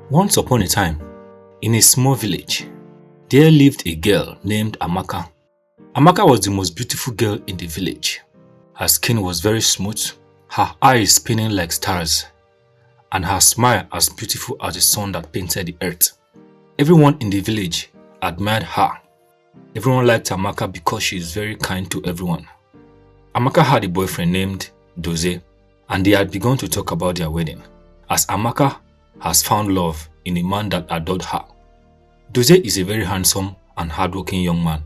Once upon a time, in a small village, there lived a girl named Amaka. Amaka was the most beautiful girl in the village. Her skin was very smooth, her eyes spinning like stars, and her smile as beautiful as the sun that painted the earth. Everyone in the village admired her. Everyone liked Amaka because she is very kind to everyone. Amaka had a boyfriend named Doze, and they had begun to talk about their wedding, as Amaka has found love in a man that adored her. Doze is a very handsome and hardworking young man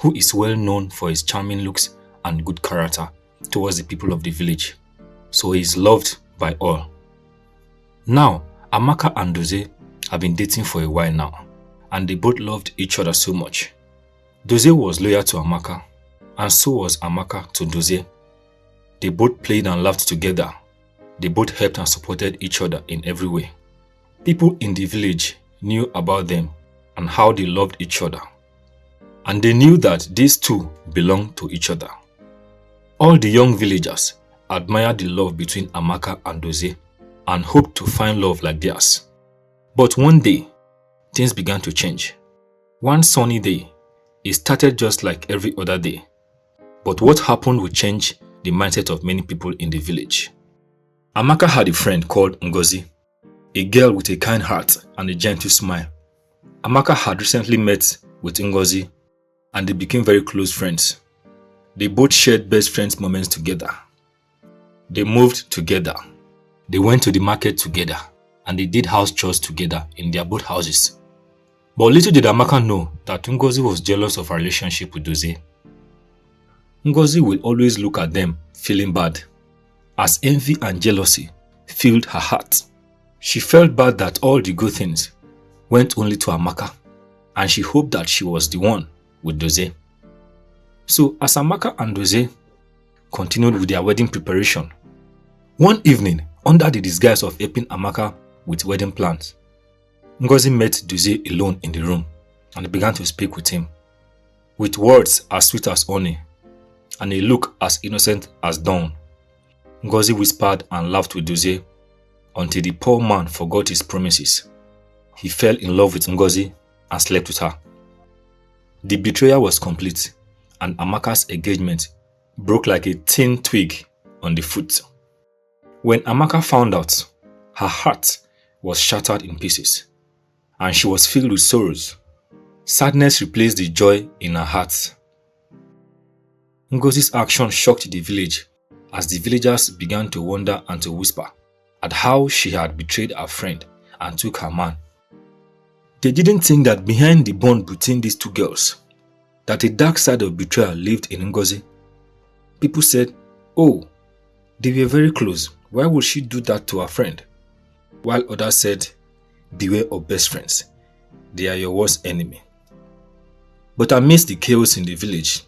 who is well known for his charming looks and good character towards the people of the village, so he is loved by all. Now, Amaka and Doze have been dating for a while now, and they both loved each other so much. Doze was loyal to Amaka, and so was Amaka to Doze. They both played and laughed together. They both helped and supported each other in every way. People in the village knew about them and how they loved each other. And they knew that these two belonged to each other. All the young villagers admired the love between Amaka and Doze and hoped to find love like theirs. But one day, things began to change. One sunny day, it started just like every other day. But what happened would change the mindset of many people in the village. Amaka had a friend called Ngozi, a girl with a kind heart and a gentle smile. Amaka had recently met with Ngozi and they became very close friends. They both shared best friends moments together. They moved together. They went to the market together and they did house chores together in their both houses. But little did Amaka know that Ngozi was jealous of her relationship with Doze. Ngozi will always look at them feeling bad, as envy and jealousy filled her heart. She felt bad that all the good things went only to Amaka, and she hoped that she was the one with Doze. So as Amaka and Doze continued with their wedding preparation, one evening, under the disguise of helping Amaka with wedding plans, Ngozi met Doze alone in the room and began to speak with him. With words as sweet as honey and a look as innocent as dawn, Ngozi whispered and laughed with Doze until the poor man forgot his promises. He fell in love with Ngozi and slept with her. The betrayal was complete and Amaka's engagement broke like a thin twig on the foot. When Amaka found out, her heart was shattered in pieces and she was filled with sorrows. Sadness replaced the joy in her heart. Ngozi's action shocked the village as the villagers began to wonder and to whisper at how she had betrayed her friend and took her man. They didn't think that behind the bond between these two girls, that a dark side of betrayal lived in Ngozi. People said, "Oh, they were very close. Why would she do that to her friend?" While others said, "Beware of best friends. They are your worst enemy." But amidst the chaos in the village,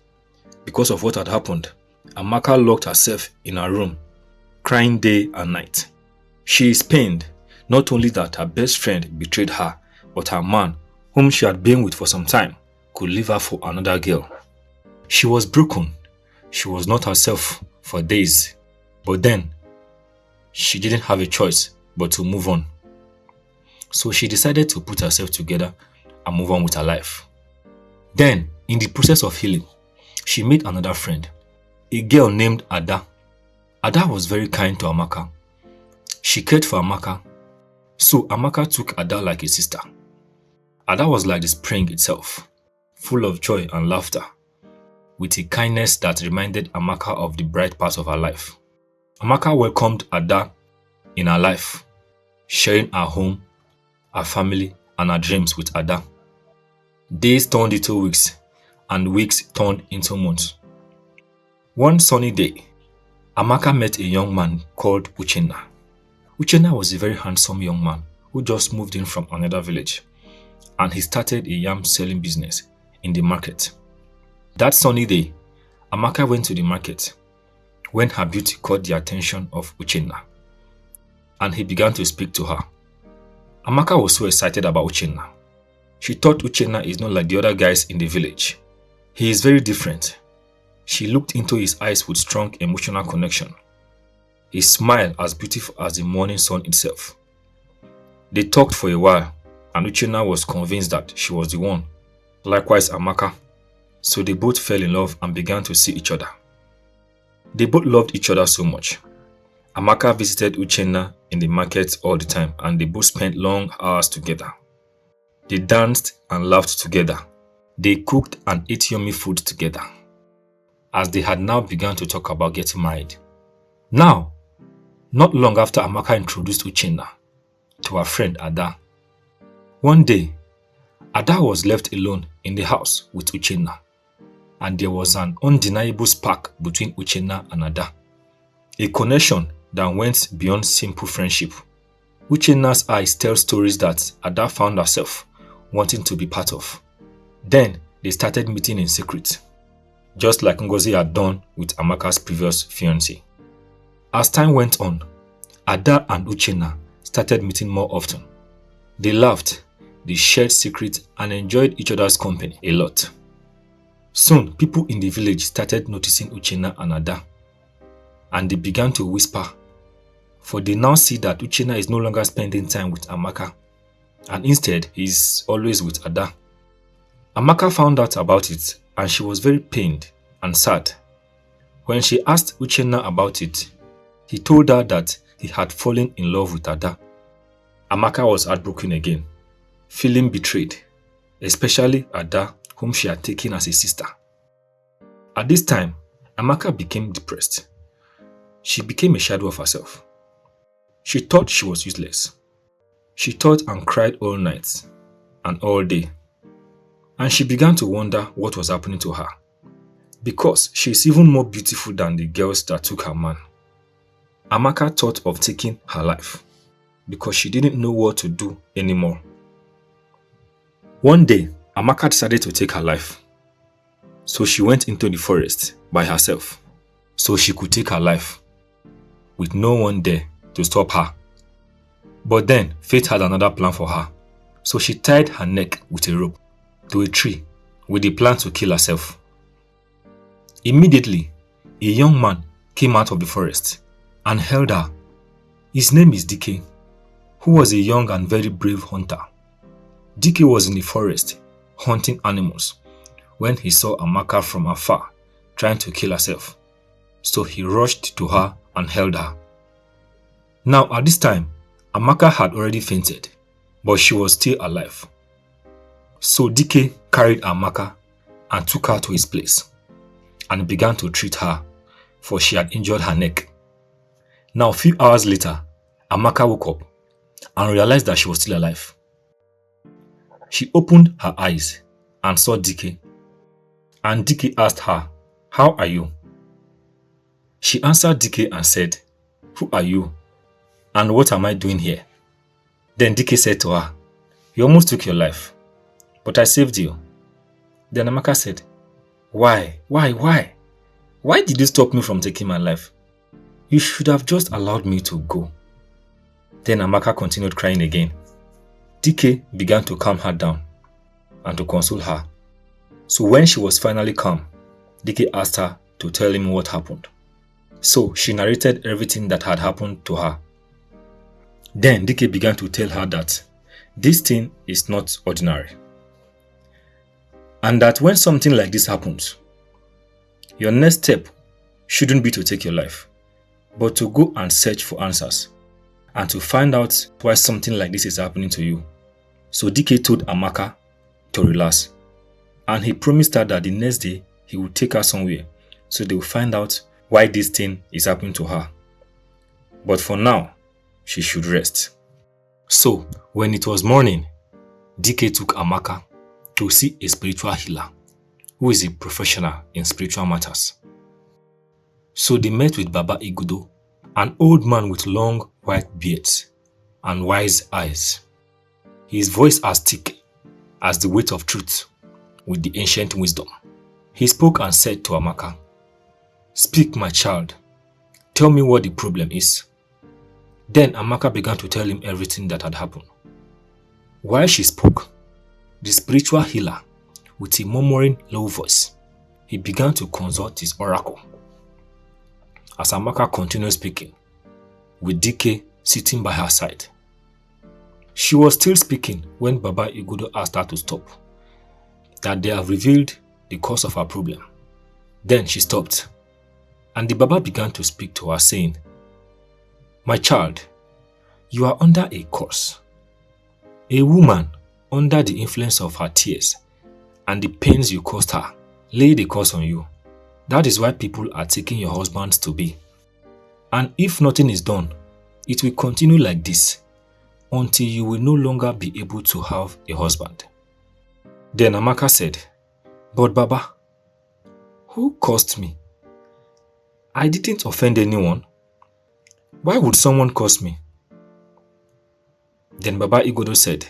because of what had happened, Amaka locked herself in her room, crying day and night. She is pained not only that her best friend betrayed her, but her man, whom she had been with for some time, could leave her for another girl. She was broken. She was not herself for days. But then, she didn't have a choice but to move on. So she decided to put herself together and move on with her life. Then, in the process of healing, she made another friend, a girl named Ada. Ada was very kind to Amaka. She cared for Amaka, so Amaka took Ada like a sister. Ada was like the spring itself, full of joy and laughter, with a kindness that reminded Amaka of the bright parts of her life. Amaka welcomed Ada in her life, sharing her home, her family, and her dreams with Ada. Days turned into weeks, and weeks turned into months. One sunny day, Amaka met a young man called Uchenna. Uchenna was a very handsome young man who just moved in from another village, and he started a yam selling business in the market. That sunny day, Amaka went to the market when her beauty caught the attention of Uchenna, and he began to speak to her. Amaka was so excited about Uchenna. She thought Uchenna is not like the other guys in the village. He is very different. She looked into his eyes with strong emotional connection. His smile as beautiful as the morning sun itself. They talked for a while and Uchenna was convinced that she was the one. Likewise Amaka. So they both fell in love and began to see each other. They both loved each other so much. Amaka visited Uchenna in the market all the time and they both spent long hours together. They danced and laughed together. They cooked and ate yummy food together, as they had now begun to talk about getting married. Now, not long after Amaka introduced Uchenna to her friend Ada, one day, Ada was left alone in the house with Uchenna, and there was an undeniable spark between Uchenna and Ada, a connection that went beyond simple friendship. Uchenna's eyes tell stories that Ada found herself wanting to be part of. Then they started meeting in secret, just like Ngozi had done with Amaka's previous fiancé. As time went on, Ada and Uchenna started meeting more often. They laughed, they shared secrets and enjoyed each other's company a lot. Soon, people in the village started noticing Uchenna and Ada, and they began to whisper, for they now see that Uchenna is no longer spending time with Amaka, and instead he is always with Ada. Amaka found out about it and she was very pained and sad. When she asked Uchenna about it, he told her that he had fallen in love with Ada. Amaka was heartbroken again, feeling betrayed, especially Ada, whom she had taken as a sister. At this time, Amaka became depressed. She became a shadow of herself. She thought she was useless. She thought and cried all night and all day. And she began to wonder what was happening to her, because she is even more beautiful than the girls that took her man. Amaka thought of taking her life because she didn't know what to do anymore. One day, Amaka decided to take her life. So she went into the forest by herself so she could take her life with no one there to stop her. But then fate had another plan for her, so she tied her neck with a rope to a tree with the plan to kill herself. Immediately, a young man came out of the forest and held her. His name is Dike, who was a young and very brave hunter. Dike was in the forest hunting animals when he saw Amaka from afar trying to kill herself. So he rushed to her and held her. Now at this time, Amaka had already fainted, but she was still alive. So Dike carried Amaka and took her to his place and began to treat her, for she had injured her neck. Now a few hours later, Amaka woke up and realized that she was still alive. She opened her eyes and saw Dike, and Dike asked her, "How are you?" She answered Dike and said, "Who are you? And what am I doing here?" Then Dike said to her, "You almost took your life, but I saved you." Then Amaka said, Why? Why did you stop me from taking my life? You should have just allowed me to go." Then Amaka continued crying again. Dike began to calm her down and to console her. So when she was finally calm, Dike asked her to tell him what happened. So she narrated everything that had happened to her. Then Dike began to tell her that this thing is not ordinary, and that when something like this happens, your next step shouldn't be to take your life, but to go and search for answers and to find out why something like this is happening to you. So Dike told Amaka to relax, and he promised her that the next day he would take her somewhere so they will find out why this thing is happening to her. But for now, she should rest. So when it was morning, Dike took Amaka to see a spiritual healer who is a professional in spiritual matters. So they met with Baba Igudo, an old man with long white beards and wise eyes. His voice as thick as the weight of truth with the ancient wisdom. He spoke and said to Amaka, "Speak, my child. Tell me what the problem is." Then Amaka began to tell him everything that had happened. While she spoke, the spiritual healer, with a murmuring low voice, he began to consult his oracle. As Amaka continued speaking, with Dike sitting by her side. She was still speaking when Baba Igodo asked her to stop, that they have revealed the cause of her problem. Then she stopped, and the Baba began to speak to her, saying, "My child, you are under a curse. A woman, under the influence of her tears and the pains you caused her, laid a curse on you. That is why people are taking your husbands to be. And if nothing is done, it will continue like this until you will no longer be able to have a husband." Then Amaka said, "But Baba, who cursed me? I didn't offend anyone. Why would someone curse me?" Then Baba Igodo said,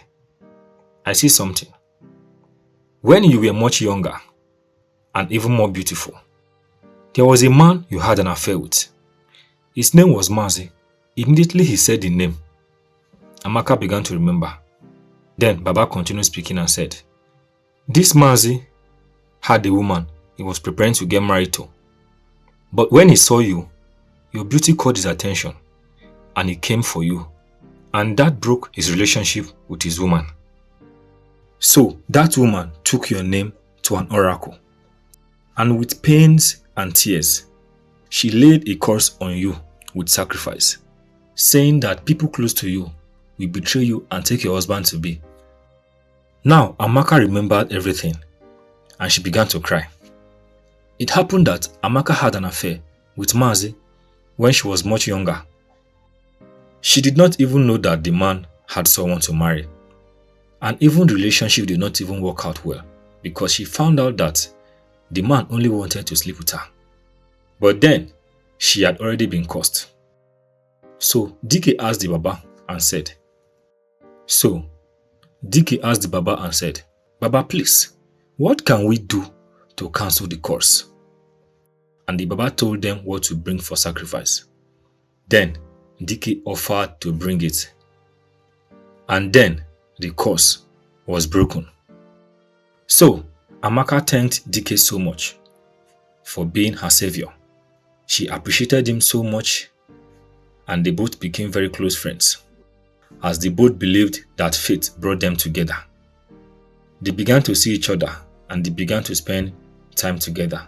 "I see something. When you were much younger and even more beautiful, there was a man you had an affair with. His name was Mazi." Immediately he said the name. Amaka began to remember. Then Baba continued speaking and said, "This Mazi had a woman he was preparing to get married to. But when he saw you, your beauty caught his attention and he came for you. And that broke his relationship with his woman. So that woman took your name to an oracle. And with pains and tears, she laid a curse on you with sacrifice, saying that people close to you will betray you and take your husband to be." Now Amaka remembered everything and she began to cry. It happened that Amaka had an affair with Mazi when she was much younger. She did not even know that the man had someone to marry. And even the relationship did not even work out well because she found out that the man only wanted to sleep with her. But then, she had already been cursed. So DK asked the Baba and said, "Baba, please, what can we do to cancel the curse?" And the Baba told them what to bring for sacrifice. Then DK offered to bring it. And then the curse was broken. So Amaka thanked DK so much for being her savior. She appreciated him so much and they both became very close friends, as they both believed that fate brought them together. They began to see each other and they began to spend time together.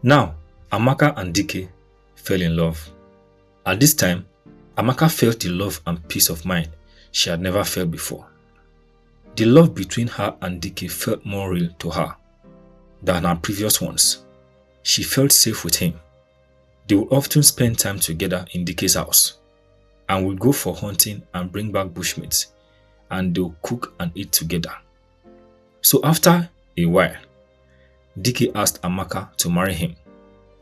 Now, Amaka and DK fell in love. At this time, Amaka felt the love and peace of mind she had never felt before. The love between her and DK felt more real to her than her previous ones. She felt safe with him. They would often spend time together in DK's house and would go for hunting and bring back bushmeat, and they would cook and eat together. So after a while, DK asked Amaka to marry him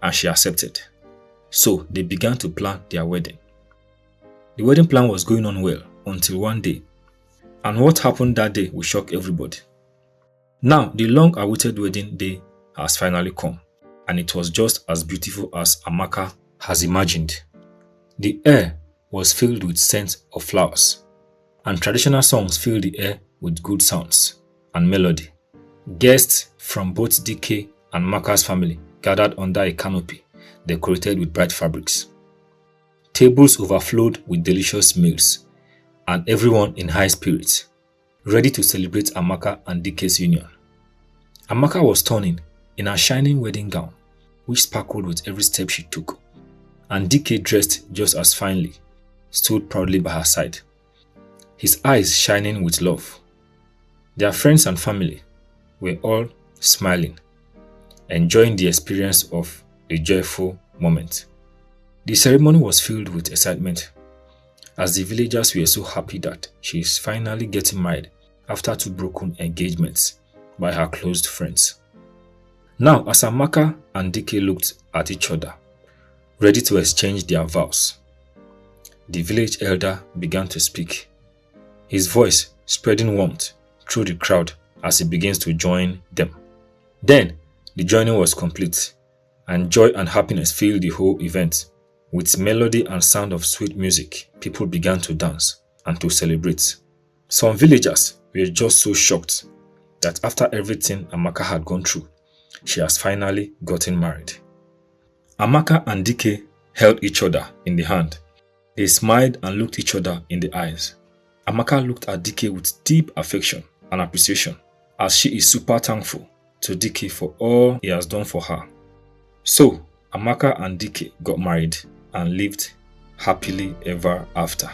and she accepted. So they began to plan their wedding. The wedding plan was going on well until one day, and what happened that day will shock everybody. Now the long-awaited wedding day has finally come, and it was just as beautiful as Amaka has imagined. The air was filled with scent of flowers, and traditional songs filled the air with good sounds and melody. Guests from both DK and Amaka's family gathered under a canopy decorated with bright fabrics. Tables overflowed with delicious meals, and everyone in high spirits, ready to celebrate Amaka and DK's union. Amaka was stunning in her shining wedding gown, which sparkled with every step she took, and DK, dressed just as finely, stood proudly by her side, his eyes shining with love. Their friends and family were all smiling, enjoying the experience of a joyful moment. The ceremony was filled with excitement, as the villagers were so happy that she is finally getting married after 2 broken engagements by her close friends. Now, as Amaka and DK looked at each other, ready to exchange their vows, the village elder began to speak, his voice spreading warmth through the crowd as he begins to join them. Then, the joining was complete, and joy and happiness filled the whole event. With melody and sound of sweet music, people began to dance and to celebrate. Some villagers were just so shocked that after everything Amaka had gone through, she has finally gotten married. Amaka and DK held each other in the hand. They smiled and looked each other in the eyes. Amaka looked at Dike with deep affection and appreciation, as she is super thankful to Dike for all he has done for her. So, Amaka and Dike got married and lived happily ever after.